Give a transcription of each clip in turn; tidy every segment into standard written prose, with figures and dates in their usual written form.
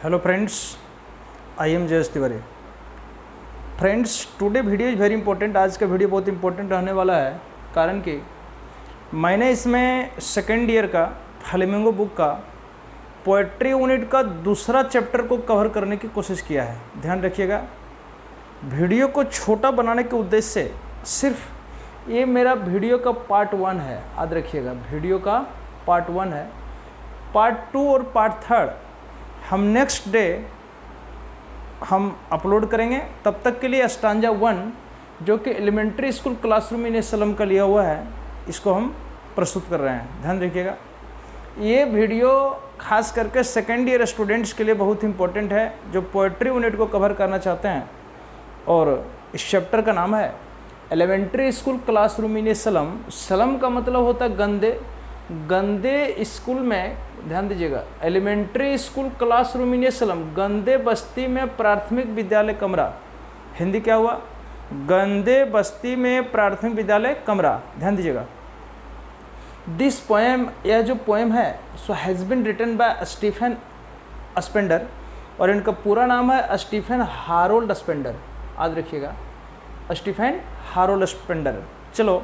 Hello friends, I am Jayesh Tiwari. Friends, today video is very important. आज का video बहुत important रहने वाला है, कारण कि मैंने इसमें सेकेंड ईयर का फ्लेमिंगो बुक का पोएट्री यूनिट का दूसरा चैप्टर को कवर करने की कोशिश किया है। ध्यान रखिएगा, वीडियो को छोटा बनाने के उद्देश्य से सिर्फ ये मेरा वीडियो का पार्ट 1 है। याद रखिएगा, वीडियो का पार्ट 1 है। पार्ट 2 और पार्ट 3 हम नेक्स्ट डे हम अपलोड करेंगे। तब तक के लिए स्टांजा 1 जो कि एलिमेंट्री स्कूल क्लासरूम इन सलम का लिया हुआ है, इसको हम प्रस्तुत कर रहे हैं। ध्यान रखिएगा, ये वीडियो खास करके सेकेंड ईयर स्टूडेंट्स के लिए बहुत इंपॉर्टेंट है जो पोएट्री यूनिट को कवर करना चाहते हैं। और इस चैप्टर का नाम है एलिमेंट्री स्कूल क्लासरूम इन सलम। सलम का मतलब होता है गंदे। गंदे स्कूल में, ध्यान दीजिएगा, एलिमेंट्री स्कूल क्लासरूम इन सलम, गंदे बस्ती में प्राथमिक विद्यालय कमरा। हिंदी क्या हुआ? गंदे बस्ती में प्राथमिक विद्यालय कमरा। ध्यान दीजिएगा, दिस पोएम, यह जो पोएम है so has been written by Stephen Spender, और इनका पूरा नाम है स्टीफन हारोल्ड स्पेंडर। याद रखिएगा, स्टीफन हारोल्ड स्पेंडर। चलो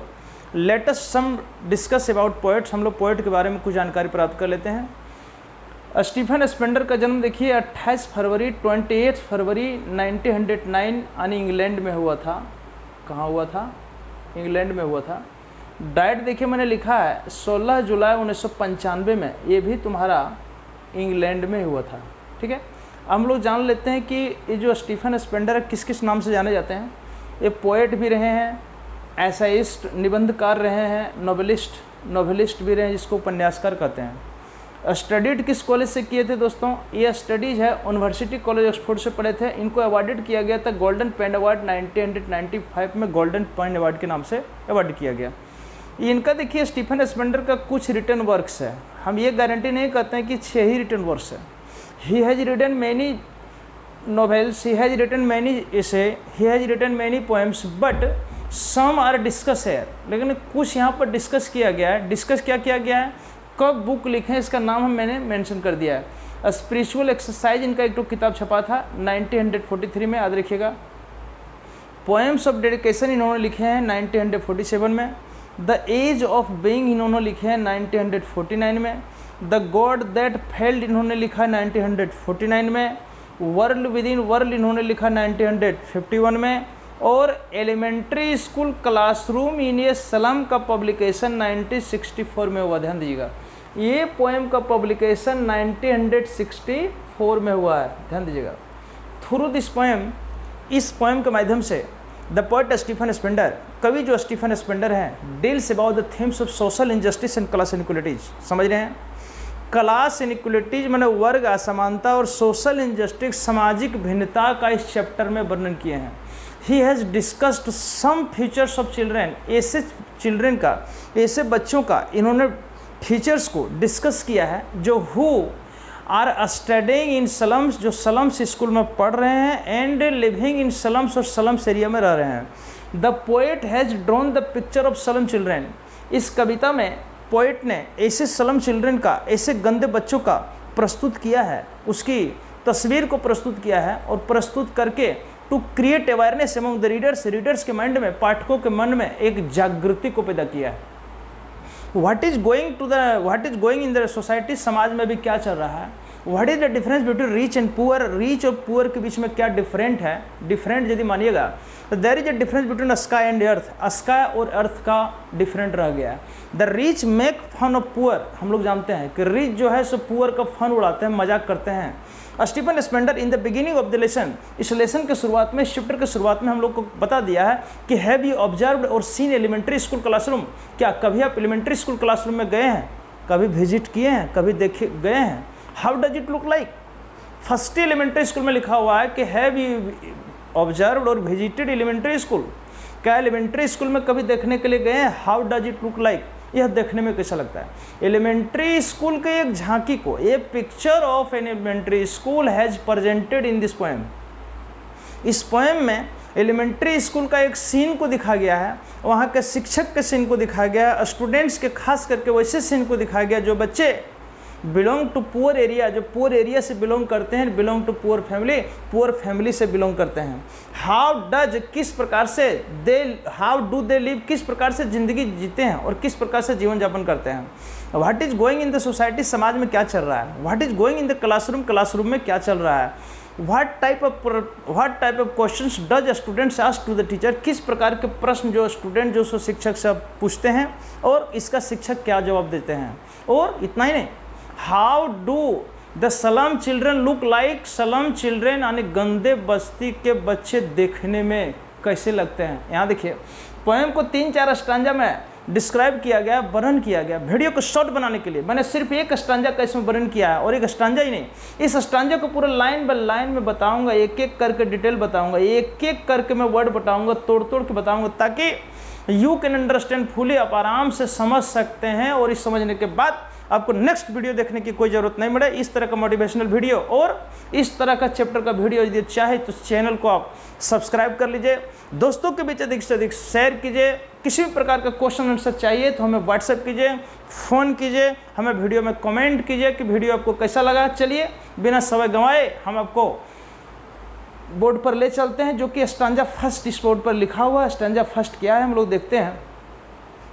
let us some discuss about poets. हम लोग पोएट के बारे में कुछ जानकारी प्राप्त कर लेते हैं। स्टीफन स्पेंडर का जन्म देखिए 28 फरवरी 1909 यानी इंग्लैंड में हुआ था। कहाँ हुआ था? इंग्लैंड में हुआ था। डाइट देखिए मैंने लिखा है 16 जुलाई 1995 में, ये भी तुम्हारा इंग्लैंड में हुआ था। ठीक है, हम लोग जान लेते हैं कि ये जो स्टीफन स्पेंडर है किस किस नाम से जाने जाते हैं। ये पोएट भी रहे हैं, एसाइस्ट निबंधकार रहे हैं, नोवेलिस्ट भी रहे हैं, जिसको उपन्यासकार कहते हैं। स्टडीड किस कॉलेज से किए थे दोस्तों? ये स्टडीज़ है यूनिवर्सिटी कॉलेज ऑक्सफोर्ड से पढ़े थे। इनको अवार्डेड किया गया था गोल्डन पेन अवार्ड 1995 में, गोल्डन पेन अवार्ड के नाम से अवार्ड किया गया। इनका देखिए स्टीफन स्पेंडर का कुछ रिटन वर्क्स है। हम ये गारंटी नहीं करते हैं कि 6 ही रिटन वर्क्स है। He has written many novels, he has written many essays, he has written many poems, but some are discuss है। लेकिन कुछ यहाँ पर डिस्कस किया गया है। डिस्कस क्या किया गया है? कब बुक लिखे, इसका नाम हम मैंने मेंशन कर दिया है। स्पिरिचुअल एक्सरसाइज, इनका एक तो किताब छपा था 1943 में, याद रखिएगा। पोएम्स ऑफ डेडिकेशन इन्होंने लिखे हैं 1947 में। द एज ऑफ बीइंग इन्होंने लिखे हैं 1949 में। द गॉड दैट फेल्ड इन्होंने लिखा 1949 में। वर्ल्ड विद इन वर्ल्ड इन्होंने लिखा 1951 में। और एलिमेंट्री स्कूल क्लासरूम इन ए सलम का पब्लिकेशन 1964 में हुआ। ध्यान दीजिएगा, ये पोएम का पब्लिकेशन 1964 में हुआ है। ध्यान दीजिएगा, थ्रू दिस पोएम, इस पोएम के माध्यम से द पोएट स्टीफन स्पेंडर, कवि जो स्टीफन स्पेंडर हैं, deals about the themes of social injustice and class inequalities. समझ रहे हैं? क्लास इनइक्वलिटीज मैंने वर्ग असमानता और सोशल इनजस्टिस, सामाजिक भिन्नता का इस चैप्टर में वर्णन किए हैं। He has discussed some features of children, ऐसे चिल्ड्रेन का, ऐसे बच्चों का इन्होंने फीचर्स को डिस्कस किया है जो हु आर स्टडिंग इन सलम्स, जो सलम्स स्कूल में पढ़ रहे हैं, एंड लिविंग इन सलम्स, और सलम्स एरिया में रह रहे हैं। The poet has drawn the picture of slum children. इस कविता में पोएट ने ऐसे सलम चिल्ड्रेन का, ऐसे गंदे बच्चों का प्रस्तुत किया है, उसकी तस्वीर को प्रस्तुत किया है, और प्रस्तुत करके to create awareness among the readers के माइंड में, पाठकों के मन में एक जागृति को पैदा किया है। What is going in the society, समाज में भी क्या चल रहा है। What is the difference between rich and poor, rich और पुअर के बीच में क्या डिफरेंट है। डिफरेंट यदि मानिएगा तो there is a difference between sky and earth, sky और अर्थ का डिफरेंट रह गया है। The rich make fun of poor, हम लोग जानते हैं कि रिच जो है सो पुअर का फन उड़ाते हैं, मजाक करते हैं। Stephen Spender in the beginning of the lesson, इस लेसन के शुरुआत में, चैप्टर के शुरुआत में हम लोग को बता दिया है कि हैव यू ऑब्जर्व्ड और सीन एलिमेंट्री स्कूल क्लासरूम, क्या कभी आप एलिमेंट्री स्कूल क्लासरूम में गए हैं, कभी विजिट किए हैं, कभी देखे गए हैं। How does it look like? First elementary school में लिखा हुआ है कि हैव यू ऑब्जर्व्ड और विजिटेड एलिमेंट्री स्कूल, क्या एलिमेंट्री स्कूल में कभी देखने के लिए गए हैं। How does it look like, यह देखने में कैसा लगता है। एलिमेंट्री स्कूल के एक झांकी को, a picture of an elementary school has presented in this poem. इस पोएम में एलिमेंट्री स्कूल का एक सीन को दिखाया गया है, वहाँ के शिक्षक के सीन को दिखाया गया है, स्टूडेंट्स के खास करके वैसे सीन को दिखाया गया जो बच्चे बिलोंग टू पुअर एरिया, जो पुअर एरिया से बिलोंग करते हैं, बिलोंग टू पुअर फैमिली से बिलोंग करते हैं। हाउ डज, किस प्रकार से, हाउ डू दे लिव, किस प्रकार से ज़िंदगी जीते हैं और किस प्रकार से जीवन यापन करते हैं। What is going in the society, समाज में क्या चल रहा है। What is going in the classroom, classroom में क्या चल रहा है। What type of questions does students ask to the teacher, किस प्रकार के प्रश्न जो स्टूडेंट जो शिक्षक से पूछते हैं और इसका शिक्षक क्या जवाब देते हैं। और इतना ही नहीं, how do the slum children look like, slum children यानी गंदे बस्ती के बच्चे देखने में कैसे लगते हैं। यहाँ देखिए पोएम को 3-4 स्टांजा में डिस्क्राइब किया गया, वर्णन किया गया। वीडियो को शॉर्ट बनाने के लिए मैंने सिर्फ एक स्टांजा का इसमें वर्णन किया है, और एक स्टांजा ही नहीं, इस स्टांजा को पूरा लाइन बाय लाइन में बताऊंगा, एक एक करके डिटेल बताऊंगा, एक एक करके मैं वर्ड बताऊंगा, तोड़ तोड़ के बताऊंगा, ताकि यू कैन अंडरस्टैंड फुली, आप आराम से समझ सकते हैं। और इस समझने के बाद आपको नेक्स्ट वीडियो देखने की कोई ज़रूरत नहीं पड़े। इस तरह का मोटिवेशनल वीडियो और इस तरह का चैप्टर का वीडियो यदि चाहे तो चैनल को आप सब्सक्राइब कर लीजिए, दोस्तों के बीच अधिक से अधिक शेयर कीजिए। किसी भी प्रकार का क्वेश्चन आंसर चाहिए तो हमें व्हाट्सएप कीजिए, फ़ोन कीजिए, हमें वीडियो में कमेंट कीजिए कि वीडियो आपको कैसा लगा। चलिए बिना समय गंवाए हम आपको बोर्ड पर ले चलते हैं, जो कि स्टांजा फर्स्ट इस बोर्ड पर लिखा हुआ है। स्टांजा फर्स्ट क्या है हम लोग देखते हैं।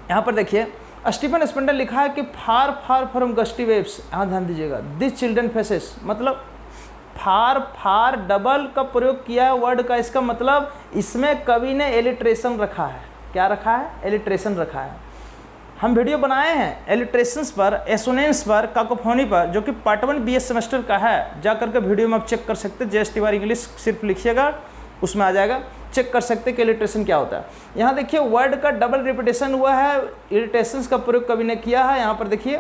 यहाँ पर देखिए स्टीफन स्पेंडर लिखा है कि far far from gusty waves, यहाँ ध्यान दीजिएगा, दिस चिल्ड्रन फेसेस, मतलब फार फार डबल का प्रयोग किया है वर्ड का। इसका मतलब इसमें कवि ने एलिट्रेशन रखा है। क्या रखा है? एलिट्रेशन रखा है। हम वीडियो बनाए हैं एलिट्रेशंस पर, एसोनेंस पर, काकोफोनी पर, जो कि पार्ट 1 BS सेमेस्टर का है। जा करके वीडियो में आप चेक कर सकते हैं। JS तिवारी इंग्लिश सिर्फ लिखिएगा, उसमें आ जाएगा, चेक कर सकते हैं कि एलिट्रेशन क्या होता है। यहाँ देखिए वर्ड का डबल रिपीटेशन हुआ है, इरिटेशंस का प्रयोग कवि ने किया है। यहाँ पर देखिए,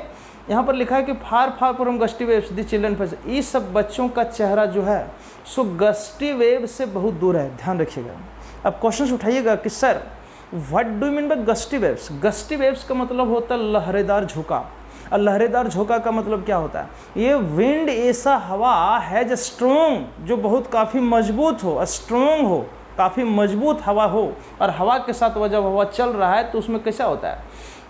यहाँ पर लिखा है कि far far from gusty waves the children face, ये सब बच्चों का चेहरा जो है सो गस्टी वेव से बहुत दूर है। ध्यान रखिएगा। अब क्वेश्चन उठाइएगा कि sir what do you mean by gusty waves. Gusty waves का मतलब होता है लहरेदार झोंका। और लहरेदार झोंका का मतलब क्या होता है? ये विंड ऐसा हवा है जो स्ट्रोंग, जो बहुत काफ़ी मजबूत हो, स्ट्रोंग हो, काफ़ी मजबूत हवा हो, और हवा के साथ वह जब हवा चल रहा है तो उसमें कैसा होता है?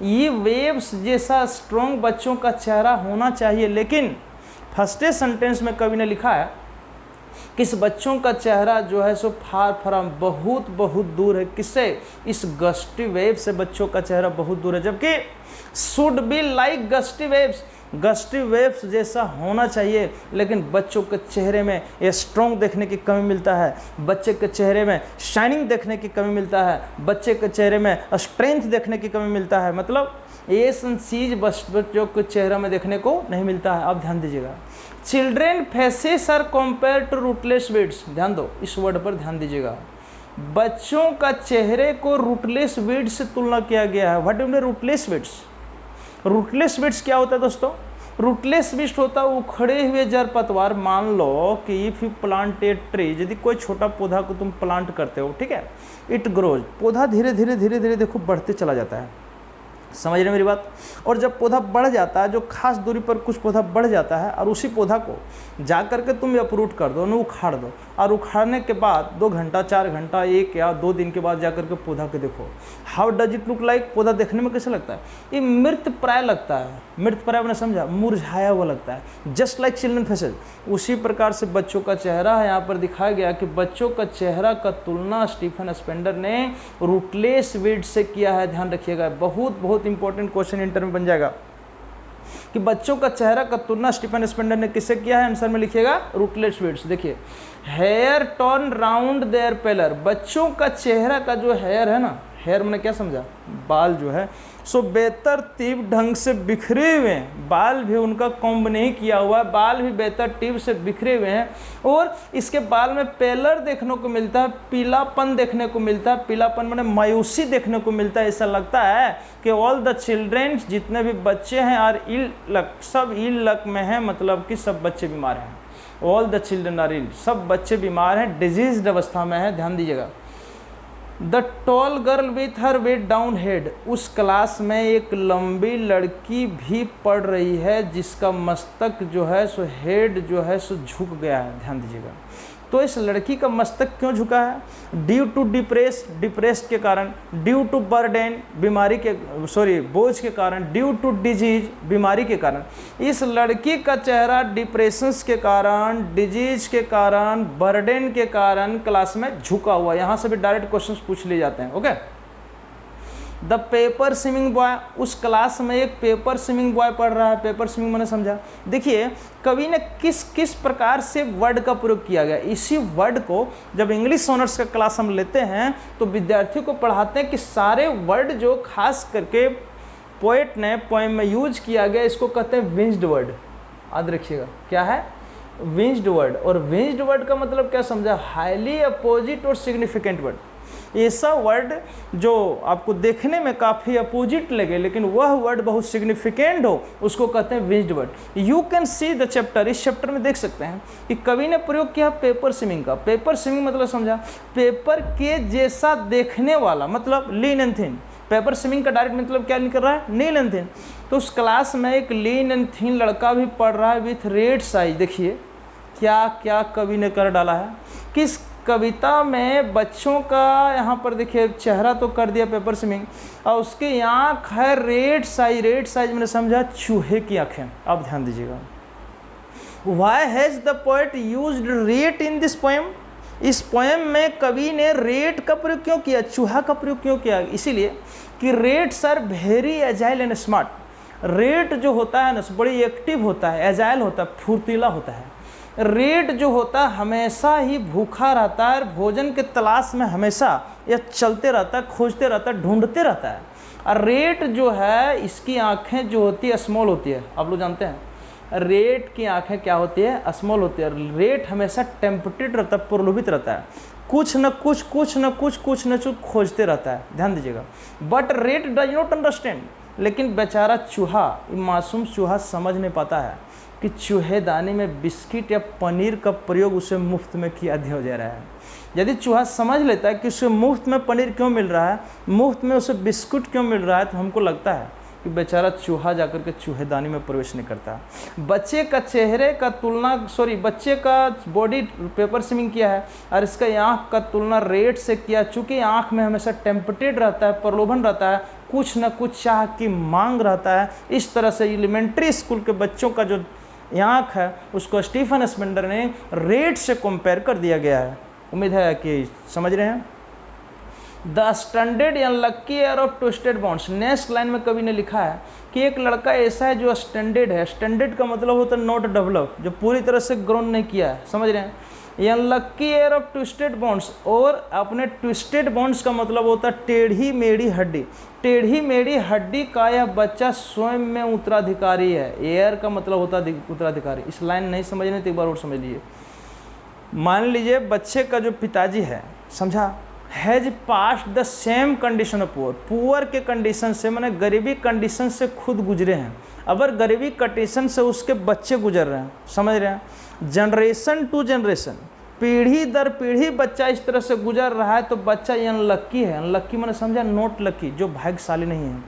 ये वेव्स जैसा स्ट्रोंग बच्चों का चेहरा होना चाहिए। लेकिन फर्स्ट सेंटेंस में कवि ने लिखा है कि इस बच्चों का चेहरा जो है सो फार फ्रॉम, बहुत बहुत दूर है। किससे? इस गस्टी वेव से बच्चों का चेहरा बहुत दूर है। जबकि should be like gusty waves, gusty waves जैसा होना चाहिए। लेकिन बच्चों के चेहरे में ये स्ट्रॉन्ग देखने की कमी मिलता है, बच्चे के चेहरे में शाइनिंग देखने की कमी मिलता है, बच्चे के चेहरे में स्ट्रेंथ देखने की कमी मिलता है। मतलब ये चीज़ बच्चों के चेहरे में देखने को नहीं मिलता है। आप ध्यान दीजिएगा। Children faces are compare to rootless weeds, ध्यान दो, इस वर्ड पर ध्यान दीजिएगा। बच्चों का चेहरे को रूटलेस वीड्स से तुलना किया गया है। What do you mean rootless weeds? Rootless weeds क्या होता है दोस्तों? रूटलेस वीड्स होता है उखड़े हुए जड़ पतवार। मान लो कि if you plant a tree, यदि कोई छोटा पौधा को तुम प्लांट करते हो, ठीक है, इट ग्रोज, पौधा धीरे धीरे धीरे धीरे देखो बढ़ते चला जाता है। समझ रहे मेरी बात? और जब पौधा बढ़ जाता है, जो खास दूरी पर कुछ पौधा बढ़ जाता है, और उसी पौधा को जा करके तुम अपरूट कर दो, उन्हें उखाड़ दो, और उखाड़ने के बाद 2 घंटा 4 घंटा 1 या 2 दिन के बाद जा करके पौधा के देखो, how does it look like. पौधा देखने में कैसा लगता है? ये मृत प्राय लगता है। मृत प्राय मैंने समझा, मुरझाया हुआ लगता है। जस्ट लाइक चिल्ड्रन फेसेस, उसी प्रकार से बच्चों का चेहरा है। यहाँ पर दिखाया गया कि बच्चों का चेहरा का तुलना स्टीफन स्पेंडर ने रूटलेस वीड से किया है। ध्यान रखिएगा, बहुत बहुत इंपॉर्टेंट क्वेश्चन इंटर में बन जाएगा कि बच्चों का चेहरा का तुलना स्टीफन स्पेंडर ने किससे किया है। आंसर में लिखिएगा रूटलेस वीड्स। देखिए, हेयर टर्न राउंड देयर पेलर, बच्चों का चेहरा का जो हेयर है ना, हेयर मैंने क्या समझा? बाल जो है सो बेतरतीब ढंग से बिखरे हुए हैं। बाल भी उनका कॉम्ब नहीं किया हुआ है, बाल भी बेतरतीब से बिखरे हुए हैं। और इसके बाल में पेलर देखने को मिलता है, पीलापन देखने को मिलता है। पीलापन माने मायूसी देखने को मिलता है। ऐसा लगता है कि ऑल द चिल्ड्रेन, जितने भी बच्चे हैं, आर इल लक, सब इल लक में हैं, मतलब कि सब बच्चे बीमार हैं। All the children are ill, सब बच्चे बीमार हैं, डिजीज्ड अवस्था में है। ध्यान दीजिएगा। The tall girl with her weighed down head, उस क्लास में एक लंबी लड़की भी पढ़ रही है जिसका मस्तक जो है सो हेड जो है सो झुक गया है। ध्यान दीजिएगा। तो इस लड़की का मस्तक क्यों झुका है? ड्यू टू डिप्रेस्ड के कारण, ड्यू टू बर्डन बीमारी के बोझ के कारण, ड्यू टू डिजीज बीमारी के कारण। इस लड़की का चेहरा डिप्रेशंस के कारण, डिजीज के कारण, बर्डन के कारण क्लास में झुका हुआ। यहाँ से भी डायरेक्ट क्वेश्चंस पूछ लिए जाते हैं। Okay, the paper swimming boy, उस क्लास में एक पेपर स्विमिंग बॉय पढ़ रहा है। पेपर स्विमिंग मैंने समझा। देखिए कवि ने किस किस प्रकार से वर्ड का प्रयोग किया गया। इसी वर्ड को जब इंग्लिश ऑनर्स का क्लास हम लेते हैं तो विद्यार्थियों को पढ़ाते हैं कि सारे वर्ड जो खास करके पोएट ने पोएम में यूज किया गया, इसको कहते हैं विंज्ड वर्ड। याद रखिएगा क्या है? विंज्ड वर्ड। और विंज्ड वर्ड का मतलब क्या समझा? हाईली अपोजिट और सिग्निफिकेंट वर्ड। ऐसा वर्ड जो आपको देखने में काफ़ी अपोजिट लगे लेकिन वह वर्ड बहुत सिग्निफिकेंट हो, उसको कहते हैं winged word. You can see the chapter, इस चैप्टर में देख सकते हैं कि कवि ने प्रयोग किया पेपर स्विमिंग का। पेपर स्विमिंग मतलब समझा? पेपर के जैसा देखने वाला, मतलब lean and thin. Paper swimming का डायरेक्ट मतलब क्या निकल रहा है? नील एंड थिन। तो उस क्लास में एक लीन एंड थिन लड़का भी पढ़ रहा है विथ रेड साइज। देखिए क्या क्या कवि ने कर डाला है। किस कविता में बच्चों का यहाँ पर देखिए चेहरा तो कर दिया पेपर स्विमिंग, और उसकी आँख है रेड साइज। रेड साइज मैंने समझा चूहे की आँखें। अब ध्यान दीजिएगा, why has the poet used rat in this poem. इस पोएम में कवि ने रेट का प्रयोग क्यों किया, चूहा का प्रयोग क्यों किया? इसीलिए कि rats are very agile and smart. Rat जो होता है ना बड़ी एक्टिव होता है, एजाइल होता है, फुर्तीला होता है। रेट जो होता है हमेशा ही भूखा रहता है, भोजन के तलाश में हमेशा यह चलते रहता है, खोजते रहता है, ढूंढते रहता है। और रेट जो है इसकी आंखें जो होती है स्मॉल होती है। आप लोग जानते हैं रेट की आंखें क्या होती है? स्मॉल होती है। रेट हमेशा टेम्पटेड रहता है, प्रलोभित रहता है, कुछ न कुछ खोजते रहता है। ध्यान दीजिएगा। But rate does not understand, लेकिन बेचारा चूहा, मासूम चूहा समझ नहीं पाता है कि चूहेदानी में बिस्किट या पनीर का प्रयोग उसे मुफ्त में किया दिया जा रहा है। यदि चूहा समझ लेता है कि उसे मुफ्त में पनीर क्यों मिल रहा है, मुफ्त में उसे बिस्कुट क्यों मिल रहा है, तो हमको लगता है कि बेचारा चूहा जाकर के चूहेदानी में प्रवेश नहीं करता। बच्चे का चेहरे का तुलना बच्चे का बॉडी पेपर स्विमिंग किया है और इसका आँख का तुलना रेट से किया। चूँकि आँख में हमेशा टेम्पटेड रहता है, प्रलोभन रहता है, कुछ न कुछ चाह की मांग रहता है। इस तरह से एलिमेंट्री स्कूल के बच्चों का जो आँख है उसको स्टीफन स्पेंडर ने रेट से कंपेयर कर दिया गया है। उम्मीद है कि समझ रहे हैं। The standard unlucky air of twisted bonds. Next line में कवि ने लिखा है कि एक लड़का ऐसा है जो स्टैंडर्ड है। स्टैंडर्ड का मतलब होता है नॉट डेवलप, जो पूरी तरह से ग्रोन नहीं किया है। समझ रहे हैं? Unlucky air of twisted bonds, और अपने ट्विस्टेड बॉन्ड्स का मतलब होता है टेढ़ी मेढ़ी हड्डी। टेढ़ी मेढ़ी हड्डी का यह बच्चा स्वयं में उत्तराधिकारी है। एयर का मतलब होता है उत्तराधिकारी। इस लाइन नहीं समझने तो एक बार और समझ लीजिए। मान लीजिए बच्चे का जो पिताजी है, समझा, has past the same condition of poor. Poor के कंडीशन से मैंने गरीबी कंडीशन से खुद गुजरे हैं। अगर गरीबी कंडीशन से उसके बच्चे गुजर रहे हैं, समझ रहे हैं, जनरेशन टू जनरेशन, पीढ़ी दर पीढ़ी बच्चा इस तरह से गुजर रहा है, तो बच्चा ये अनलक्की है। अनलक्की मैंने समझा नॉट लकी, जो भाग्यशाली नहीं है।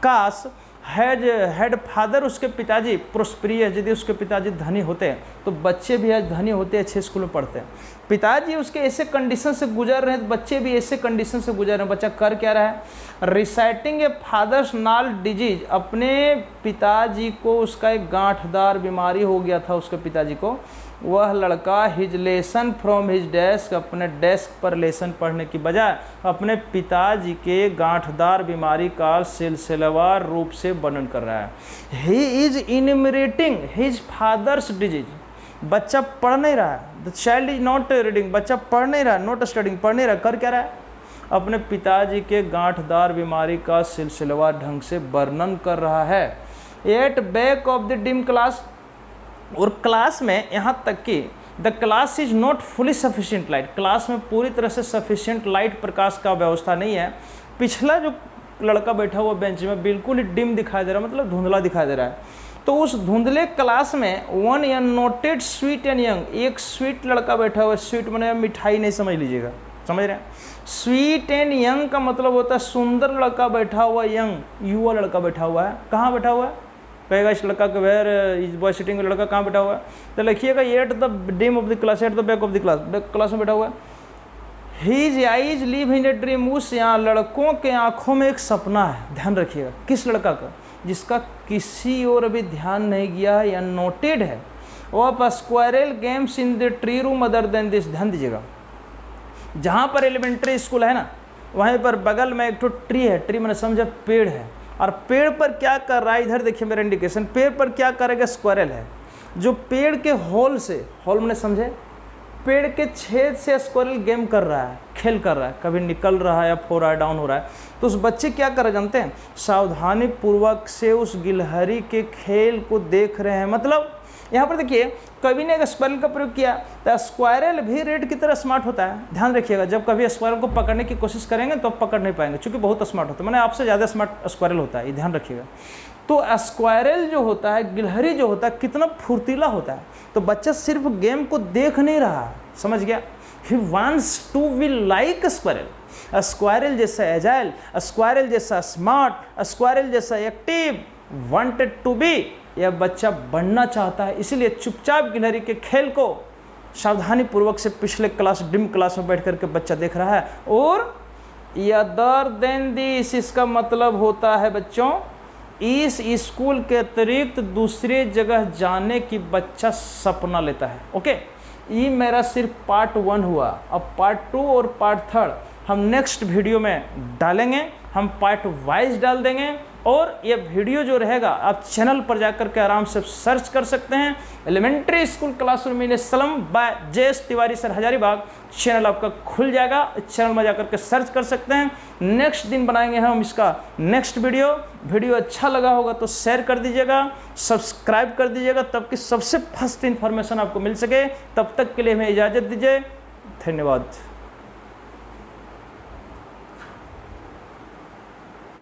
काश हैड फादर, उसके पिताजी प्रोस्पेरियस, यदि उसके पिताजी धनी होते तो बच्चे भी आज धनी होते, अच्छे स्कूल में पढ़ते हैं। पिताजी उसके ऐसे कंडीशन से गुजर रहे हैं तो बच्चे भी ऐसे कंडीशन से गुजर रहे हैं। बच्चा कर क्या रहा है? रिसाइटिंग ए फादर्स नाल डिजीज। अपने पिताजी को उसका एक गांठदार बीमारी हो गया था उसके पिताजी को। वह लड़का his lesson from his desk, अपने डेस्क पर लेसन पढ़ने की बजाय अपने पिताजी के गांठदार बीमारी का सिलसिलेवार रूप से वर्णन कर रहा है। He is enumerating his father's disease. बच्चा पढ़ नहीं रहा है। The child is not reading. बच्चा पढ़ नहीं रहा, नॉट स्टडिंग, पढ़ नहीं रहा। कर क्या रहा है? अपने पिताजी के गांठदार बीमारी का सिलसिलेवार ढंग से वर्णन कर रहा है। At back of the dim class, और क्लास में यहाँ तक कि the class is not fully sufficient light. Class में पूरी तरह से सफिशिएंट लाइट प्रकाश का व्यवस्था नहीं है। पिछला जो लड़का बैठा हुआ बेंच में बिल्कुल ही डिम दिखाई दे रहा है, मतलब धुंधला दिखाई दे रहा है। तो उस धुंधले क्लास में one unnoted sweet and young, एक स्वीट लड़का बैठा हुआ है। स्वीट मैंने मिठाई नहीं समझ लीजिएगा, समझ रहे हैं? स्वीट एंड यंग का मतलब होता है सुंदर लड़का बैठा हुआ, यंग युवा लड़का बैठा हुआ है। कहाँ बैठा हुआ है? कहेगा इस लड़का के वेयर इज बॉय सिटिंग, लड़का कहाँ बैठा हुआ है, तो लिखिएगा at the dim of the class, at the back of the class, back class में बैठा हुआ है। His eyes live in a dream, उस यहाँ लड़कों के आंखों में एक सपना है, ध्यान रखिएगा, किस लड़का का, जिसका किसी और अभी ध्यान नहीं गया है या नोटेड है। Of squirrel games in the tree room other than this, ध्यान दीजिएगा, जहाँ पर एलिमेंट्री स्कूल है ना, वहीं पर बगल में एक तो ट्री है, ट्री मैंने समझा पेड़ है, और पेड़ पर क्या कर रहा है, इधर देखिए मेरा इंडिकेशन, पेड़ पर क्या करेगा, स्क्वायरल है, जो पेड़ के होल से, होल मैंने समझे, पेड़ के छेद से स्क्वायरल गेम कर रहा है, खेल कर रहा है, कभी निकल रहा है, अप हो रहा है, डाउन हो रहा है। तो उस बच्चे क्या कर रहे जानते हैं, सावधानी पूर्वक से उस गिलहरी के खेल को देख रहे हैं। मतलब यहाँ पर देखिए कवि ने एक स्क्वायरल का प्रयोग किया, तो स्क्वायरल भी रेड की तरह स्मार्ट होता है। ध्यान रखिएगा, जब कभी स्क्वायरल को पकड़ने की कोशिश करेंगे तो पकड़ नहीं पाएंगे, क्योंकि बहुत स्मार्ट होता है, मैंने आपसे ज़्यादा स्मार्ट स्क्वायरल होता है, ये ध्यान रखिएगा। तो स्क्वायरल जो होता है, गिलहरी जो होता है, कितना फुर्तीला होता है। तो बच्चा सिर्फ गेम को देख नहीं रहा, समझ गया, he wants to be like squirrel, squirrel जैसा एजाइल, स्क्वायरल जैसा स्मार्ट, स्क्वायरल जैसा एक्टिव, वांटेड टू बी, यह बच्चा बनना चाहता है। इसीलिए चुपचाप गिलहरी के खेल को सावधानी पूर्वक से पिछले क्लास, डिम क्लास में बैठ करके बच्चा देख रहा है। और अदर देन दिस, इसका मतलब होता है बच्चों, इस स्कूल के अतिरिक्त दूसरे जगह जाने की बच्चा सपना लेता है। ओके, ये मेरा सिर्फ पार्ट 1 हुआ। अब पार्ट 2 और पार्ट 3 हम नेक्स्ट वीडियो में डालेंगे, हम पार्ट वाइज डाल देंगे। और ये वीडियो जो रहेगा आप चैनल पर जाकर के आराम से सर्च कर सकते हैं, elementary school classroom in slum by J S. Tiwari sir, Hazaribagh. Channel आपका खुल जाएगा, चैनल में जाकर के सर्च कर सकते हैं। नेक्स्ट दिन बनाएंगे हम इसका नेक्स्ट वीडियो अच्छा लगा होगा तो शेयर कर दीजिएगा, सब्सक्राइब कर दीजिएगा, तब कि सबसे फर्स्ट इन्फॉर्मेशन आपको मिल सके। तब तक के लिए हमें इजाज़त दीजिए, धन्यवाद।